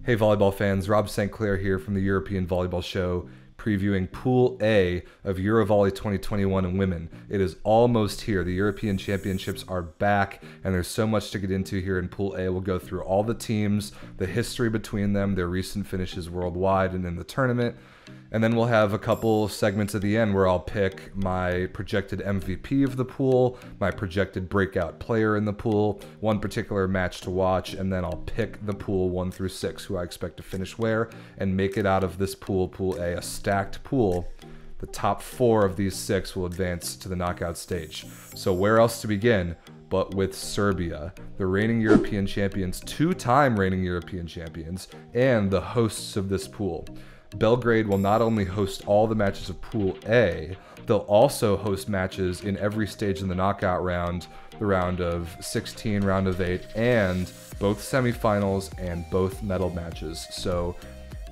Hey volleyball fans, Rob St. Clair here from the European Volleyball Show, previewing Pool A of EuroVolley 2021 in women. It is almost here. The European Championships are back, and there's so much to get into here in Pool A. We'll go through all the teams, the history between them, their recent finishes worldwide and in the tournament, and then we'll have a couple segments at the end where I'll pick my projected MVP of the pool, my projected breakout player in the pool, one particular match to watch, and then I'll pick the pool 1 through 6, who I expect to finish where, and make it out of this pool, Pool A, a stacked pool. The top 4 of these 6 will advance to the knockout stage. So where else to begin but with Serbia, the reigning European champions, 2-time reigning European champions, and the hosts of this pool. Belgrade will not only host all the matches of Pool A, they'll also host matches in every stage in the knockout round, the round of 16, round of 8, and both semifinals and both medal matches. So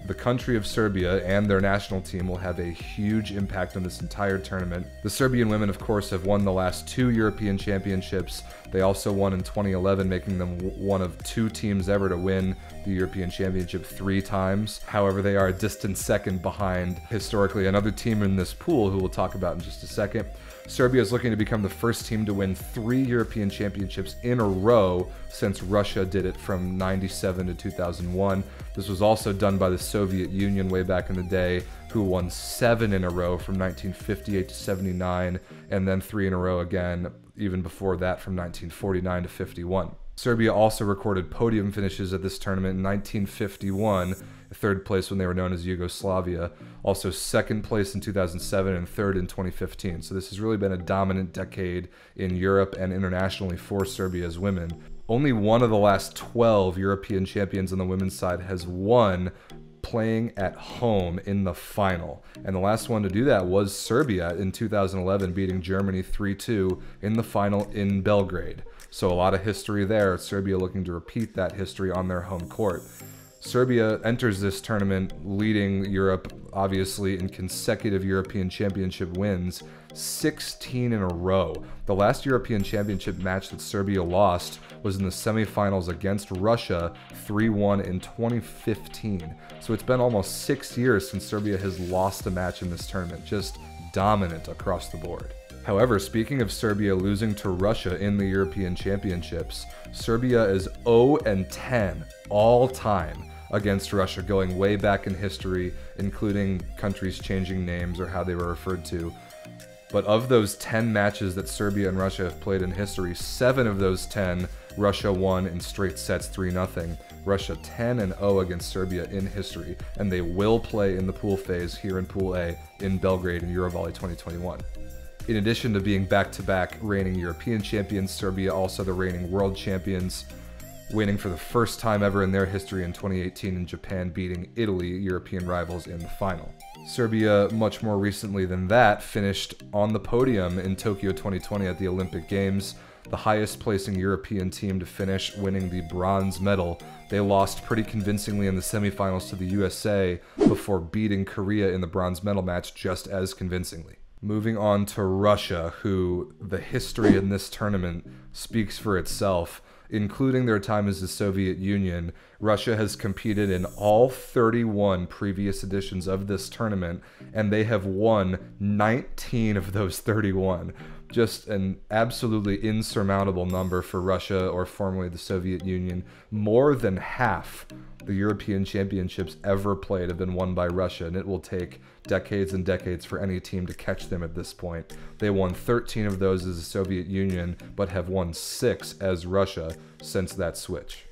the country of Serbia and their national team will have a huge impact on this entire tournament. The Serbian women, of course, have won the last 2 European championships. They also won in 2011, making them one of 2 teams ever to win the European Championship 3 times. However, they are a distant second behind, historically, another team in this pool who we'll talk about in just a second. Serbia is looking to become the first team to win 3 European Championships in a row since Russia did it from '97 to 2001. This was also done by the Soviet Union way back in the day, who won 7 in a row from 1958 to 79, and then 3 in a row again, even before that from 1949 to 51. Serbia also recorded podium finishes at this tournament in 1951, 3rd place when they were known as Yugoslavia, also 2nd place in 2007 and 3rd in 2015. So this has really been a dominant decade in Europe and internationally for Serbia's women. Only one of the last 12 European champions on the women's side has won playing at home in the final. And the last one to do that was Serbia in 2011, beating Germany 3-2 in the final in Belgrade. So a lot of history there. Serbia looking to repeat that history on their home court. Serbia enters this tournament leading Europe, obviously, in consecutive European Championship wins, 16 in a row. The last European Championship match that Serbia lost was in the semifinals against Russia, 3-1 in 2015. So it's been almost 6 years since Serbia has lost a match in this tournament, just dominant across the board. However, speaking of Serbia losing to Russia in the European Championships, Serbia is 0-10 all time against Russia, going way back in history, including countries changing names or how they were referred to. But of those 10 matches that Serbia and Russia have played in history, 7 of those 10, Russia won in straight sets 3-0. Russia 10-0 against Serbia in history, and they will play in the pool phase here in Pool A in Belgrade in EuroVolley 2021. In addition to being back-to-back reigning European champions, Serbia also the reigning world champions, winning for the first time ever in their history in 2018 in Japan, beating Italy, European rivals, in the final. Serbia, much more recently than that, finished on the podium in Tokyo 2020 at the Olympic Games, the highest placing European team to finish, winning the bronze medal. They lost pretty convincingly in the semifinals to the USA before beating Korea in the bronze medal match just as convincingly. Moving on to Russia, who the history in this tournament speaks for itself. Including their time as the Soviet Union, Russia has competed in all 31 previous editions of this tournament, and they have won 19 of those 31. Just an absolutely insurmountable number for Russia, or formerly the Soviet Union. More than half the European Championships ever played have been won by Russia, and it will take decades and decades for any team to catch them at this point. They won 13 of those as the Soviet Union, but have won 6 as Russia since that switch.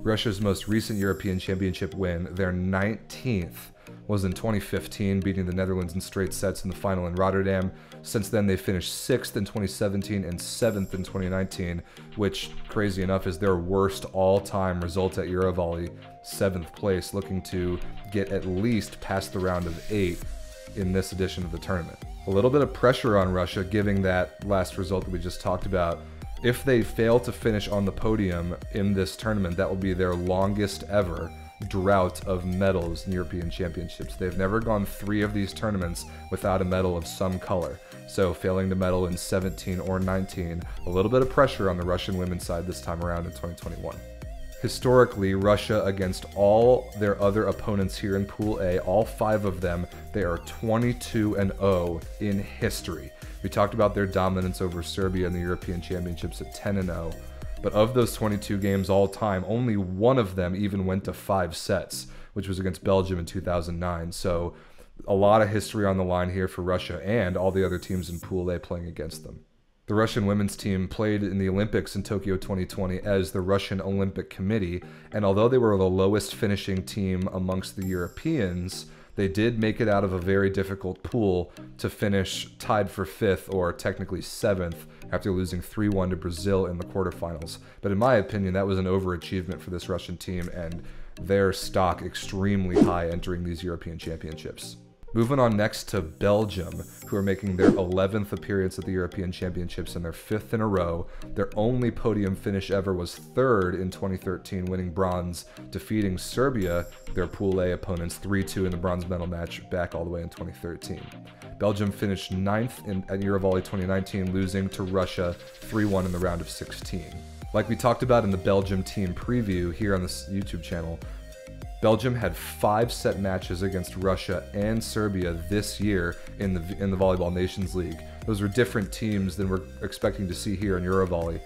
Russia's most recent European Championship win, their 19th, was in 2015, beating the Netherlands in straight sets in the final in Rotterdam. Since then, they finished 6th in 2017 and 7th in 2019, which, crazy enough, is their worst all-time result at EuroVolley, 7th place, looking to get at least past the round of 8 in this edition of the tournament. A little bit of pressure on Russia, given that last result that we just talked about. If they fail to finish on the podium in this tournament, that will be their longest ever drought of medals in European Championships. They've never gone 3 of these tournaments without a medal of some color. So failing to medal in 17 or 19, a little bit of pressure on the Russian women's side this time around in 2021. Historically, Russia against all their other opponents here in Pool A, all 5 of them, they are 22-0 in history. We talked about their dominance over Serbia in the European Championships at 10-0. But of those 22 games all time, only one of them even went to 5 sets, which was against Belgium in 2009. So a lot of history on the line here for Russia and all the other teams in Pool A playing against them. The Russian women's team played in the Olympics in Tokyo 2020 as the Russian Olympic Committee, and although they were the lowest finishing team amongst the Europeans, they did make it out of a very difficult pool to finish tied for 5th, or technically 7th, after losing 3-1 to Brazil in the quarterfinals. But in my opinion, that was an overachievement for this Russian team, and their stock extremely high entering these European Championships. Moving on next to Belgium, who are making their 11th appearance at the European Championships and their 5th in a row. Their only podium finish ever was 3rd in 2013, winning bronze, defeating Serbia, their Pool A opponents, 3-2 in the bronze medal match back all the way in 2013. Belgium finished 9th at EuroVolley 2019, losing to Russia 3-1 in the round of 16. Like we talked about in the Belgium team preview here on this YouTube channel, Belgium had 5 set matches against Russia and Serbia this year in the Volleyball Nations League. Those were different teams than we're expecting to see here in EuroVolley.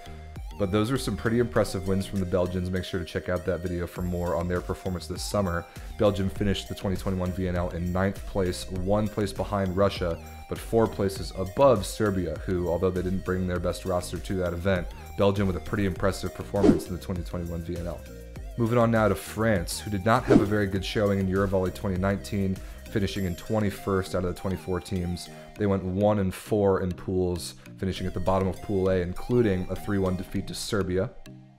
But those are some pretty impressive wins from the Belgians. Make sure to check out that video for more on their performance this summer. Belgium finished the 2021 VNL in 9th place, 1 place behind Russia, but 4 places above Serbia, who, although they didn't bring their best roster to that event, Belgium with a pretty impressive performance in the 2021 VNL. Moving on now to France, who did not have a very good showing in EuroVolley 2019, finishing in 21st out of the 24 teams. They went 1-4 in pools, finishing at the bottom of Pool A, including a 3-1 defeat to Serbia.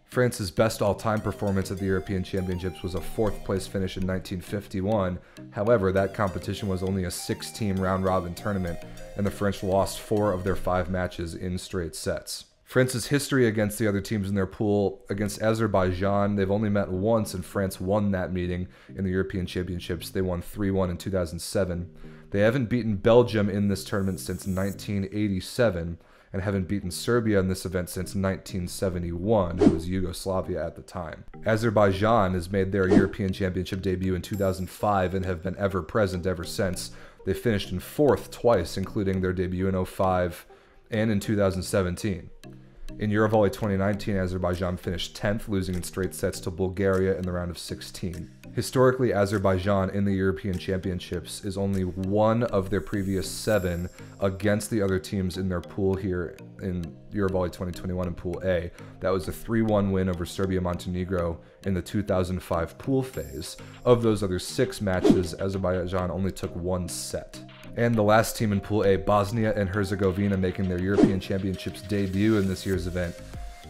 France's best all-time performance at the European Championships was a 4th place finish in 1951. However, that competition was only a 6-team round-robin tournament, and the French lost 4 of their 5 matches in straight sets. France's history against the other teams in their pool: against Azerbaijan, they've only met once, and France won that meeting in the European Championships. They won 3-1 in 2007. They haven't beaten Belgium in this tournament since 1987, and haven't beaten Serbia in this event since 1971, who was Yugoslavia at the time. Azerbaijan has made their European Championship debut in 2005 and have been ever present ever since. They finished in 4th twice, including their debut in 2005 and in 2017. In EuroVolley 2019, Azerbaijan finished 10th, losing in straight sets to Bulgaria in the round of 16. Historically, Azerbaijan in the European Championships is only one of their previous 7 against the other teams in their pool here in EuroVolley 2021 in Pool A. That was a 3-1 win over Serbia-Montenegro in the 2005 pool phase. Of those other 6 matches, Azerbaijan only took 1 set. And the last team in Pool A, Bosnia and Herzegovina, making their European Championships debut in this year's event.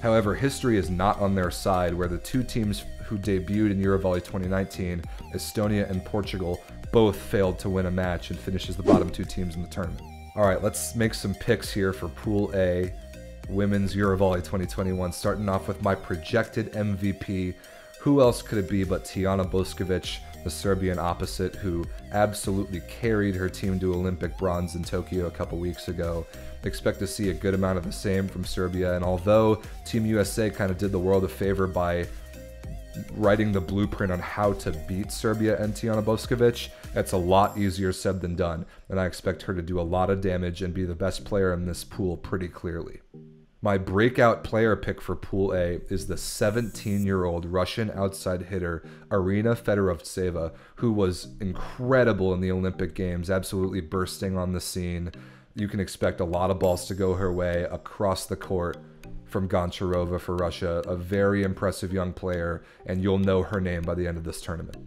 However, history is not on their side, where the 2 teams who debuted in EuroVolley 2019, Estonia and Portugal, both failed to win a match and finished as the bottom 2 teams in the tournament. Alright, let's make some picks here for Pool A, Women's EuroVolley 2021, starting off with my projected MVP. Who else could it be but Tijana Boskovic, the Serbian opposite, who absolutely carried her team to Olympic bronze in Tokyo a couple weeks ago. Expect to see a good amount of the same from Serbia, and although Team USA kind of did the world a favor by writing the blueprint on how to beat Serbia and Tijana Boskovic, that's a lot easier said than done, and I expect her to do a lot of damage and be the best player in this pool pretty clearly. My breakout player pick for Pool A is the 17-year-old Russian outside hitter Arina Fedorovtseva, who was incredible in the Olympic Games, absolutely bursting on the scene. You can expect a lot of balls to go her way across the court from Goncharova for Russia, a very impressive young player, and you'll know her name by the end of this tournament.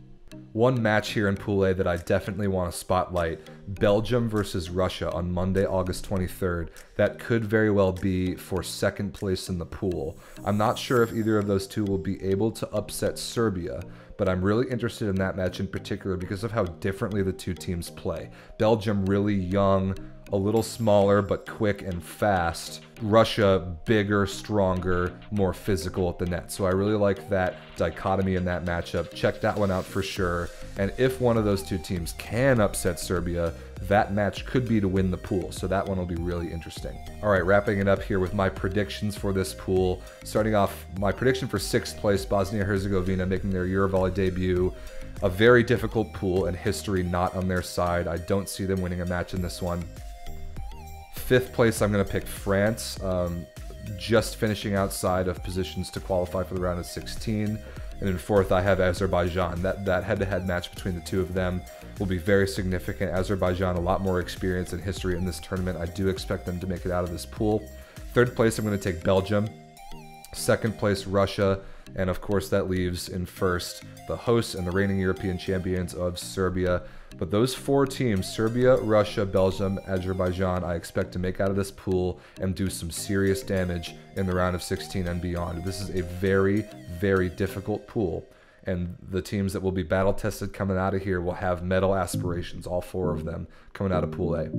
One match here in Pool A that I definitely want to spotlight: Belgium versus Russia on Monday, August 23rd. That could very well be for 2nd place in the pool. I'm not sure if either of those 2 will be able to upset Serbia, but I'm really interested in that match in particular because of how differently the 2 teams play. Belgium really young, a little smaller but quick and fast. Russia, bigger, stronger, more physical at the net. So I really like that dichotomy in that matchup. Check that one out for sure. And if one of those two teams can upset Serbia, that match could be to win the pool. So that one will be really interesting. All right, wrapping it up here with my predictions for this pool. Starting off, my prediction for 6th place, Bosnia-Herzegovina making their EuroVolley debut. A very difficult pool and history not on their side. I don't see them winning a match in this one. 5th place, I'm going to pick France, just finishing outside of positions to qualify for the round of 16. And in 4th, I have Azerbaijan. That head-to-head match between the two of them will be very significant. Azerbaijan, a lot more experience and history in this tournament. I do expect them to make it out of this pool. 3rd place, I'm going to take Belgium. 2nd place, Russia. And of course, that leaves in 1st the hosts and the reigning European champions of Serbia. But those 4 teams, Serbia, Russia, Belgium, Azerbaijan, I expect to make out of this pool and do some serious damage in the round of 16 and beyond. This is a very, very difficult pool. And the teams that will be battle-tested coming out of here will have medal aspirations, all 4 of them coming out of Pool A.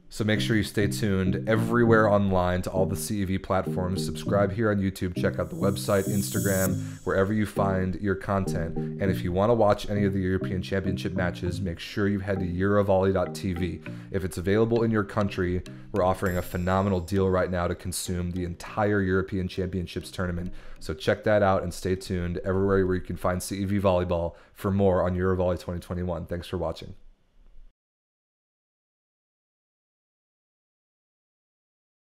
So make sure you stay tuned everywhere online to all the CEV platforms. Subscribe here on YouTube. Check out the website, Instagram, wherever you find your content. And if you want to watch any of the European Championship matches, make sure you head to EuroVolley.tv. If it's available in your country, we're offering a phenomenal deal right now to consume the entire European Championships tournament. So check that out and stay tuned everywhere where you can find CEV Volleyball for more on EuroVolley 2021. Thanks for watching.